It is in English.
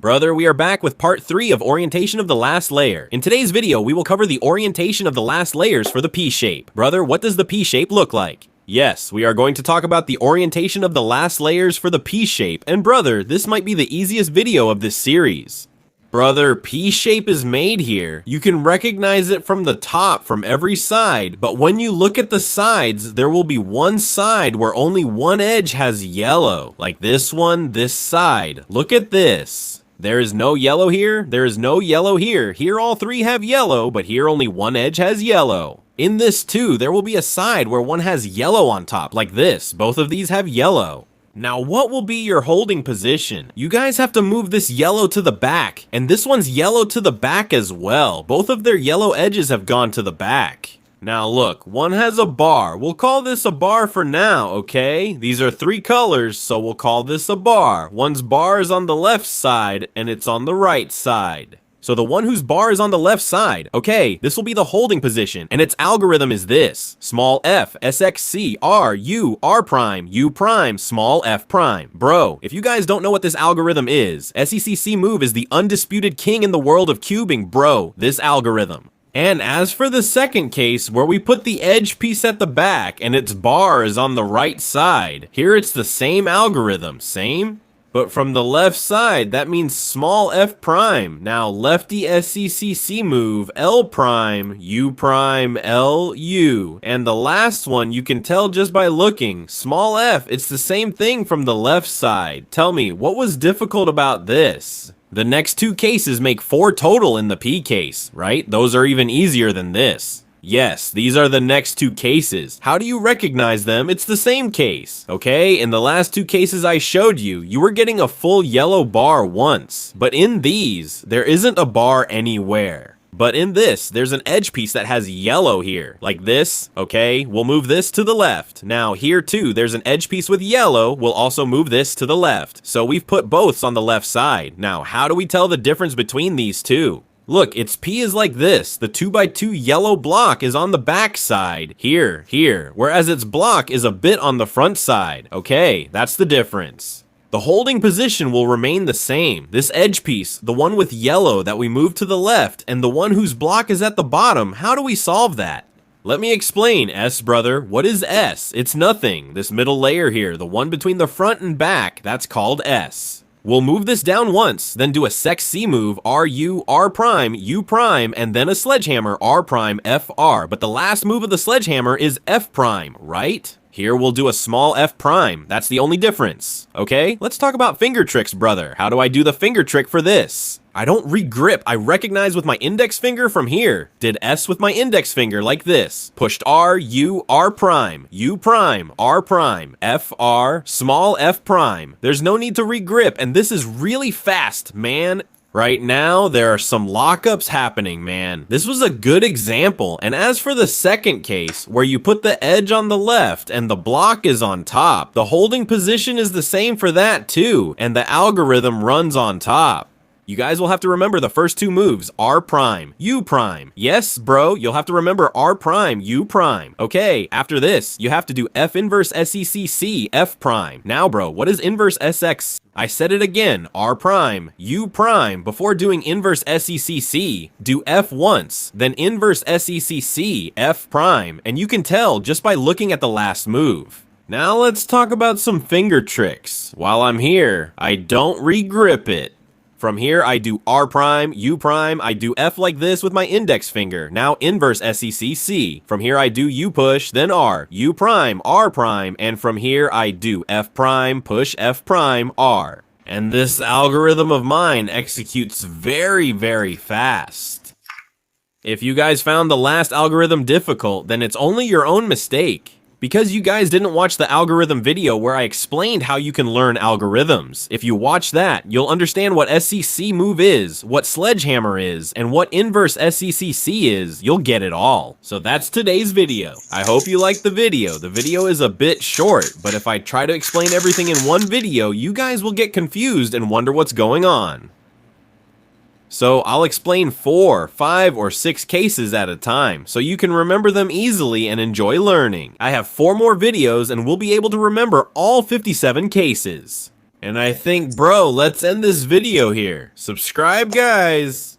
Brother, we are back with part 3 of orientation of the last layer. In today's video, we will cover the orientation of the last layers for the P shape. Brother, what does the P shape look like? Yes, we are going to talk about the orientation of the last layers for the P shape, and brother, this might be the easiest video of this series. Brother, P shape is made here. You can recognize it from the top, from every side, but when you look at the sides, there will be one side where only one edge has yellow, like this one, this side. Look at this. There is no yellow here, there is no yellow here. Here all three have yellow, but here only one edge has yellow. In this too, there will be a side where one has yellow on top, like this. Both of these have yellow. Now what will be your holding position? You guys have to move this yellow to the back, and this one's yellow to the back as well. Both of their yellow edges have gone to the back. Now look, one has a bar. We'll call this a bar for now, okay? These are three colors, so we'll call this a bar. One's bar is on the left side, and it's on the right side. So the one whose bar is on the left side, okay, this will be the holding position, and its algorithm is this. Small f, sxc, r, u, r prime, u prime, small f prime. Bro, if you guys don't know what this algorithm is, SECC move is the undisputed king in the world of cubing, bro, this algorithm. And as for the second case, where we put the edge piece at the back and its bar is on the right side, here it's the same algorithm, same? But from the left side, that means small f prime. Now lefty SECC move, L prime, U prime, L, U. And the last one you can tell just by looking, small f, it's the same thing from the left side. Tell me, what was difficult about this? The next two cases make 4 total in the P case, right? Those are even easier than this. Yes, these are the next two cases. How do you recognize them? It's the same case, okay? In the last two cases I showed you, you were getting a full yellow bar once. But in these, there isn't a bar anywhere. But in this, there's an edge piece that has yellow here, like this, okay? We'll move this to the left. Now here too, there's an edge piece with yellow. We'll also move this to the left. So we've put both on the left side. Now, how do we tell the difference between these two? Look, its P is like this. The 2x2 yellow block is on the back side, here, whereas its block is a bit on the front side. Okay, that's the difference. The holding position will remain the same. This edge piece, the one with yellow that we moved to the left, and the one whose block is at the bottom, how do we solve that? Let me explain, S brother. What is S? It's nothing. This middle layer here, the one between the front and back, that's called S. We'll move this down once, then do a sec C move, R, U, R prime, U prime, and then a sledgehammer, R prime, F, R. But the last move of the sledgehammer is F prime, right? Here we'll do a small f prime. That's the only difference. Okay, let's talk about finger tricks, brother. How do I do the finger trick for this? I don't re-grip. I recognize with my index finger from here. Did S with my index finger like this. Pushed R, U, R prime, U prime, R prime, F, R, small f prime. There's no need to re-grip, and this is really fast, man. Right now, there are some lockups happening, man. This was a good example. And as for the second case, where you put the edge on the left and the block is on top, the holding position is the same for that too, and the algorithm runs on top. You guys will have to remember the first two moves, R prime, U prime. Yes, bro, you'll have to remember R prime, U prime. Okay, after this, you have to do F inverse SECC, F prime. Now, bro, what is inverse SX? I said it again, R prime, U prime. Before doing inverse SECC, do F once, then inverse SECC, F prime. And you can tell just by looking at the last move. Now let's talk about some finger tricks. While I'm here, I don't re-grip it. From here, I do R prime, U prime, I do F like this with my index finger. Now inverse SECC. From here, I do U push, then R, U prime, R prime, and from here, I do F prime, push F prime, R. And this algorithm of mine executes very, very fast. If you guys found the last algorithm difficult, then it's only your own mistake. Because you guys didn't watch the algorithm video where I explained how you can learn algorithms. If you watch that, you'll understand what SCC move is, what sledgehammer is, and what inverse SCCC is. You'll get it all. So that's today's video. I hope you liked the video. The video is a bit short, but if I try to explain everything in one video, you guys will get confused and wonder what's going on. So I'll explain 4, 5, or 6 cases at a time, so you can remember them easily and enjoy learning. I have 4 more videos and we'll be able to remember all 57 cases. And I think, bro, let's end this video here. Subscribe, guys.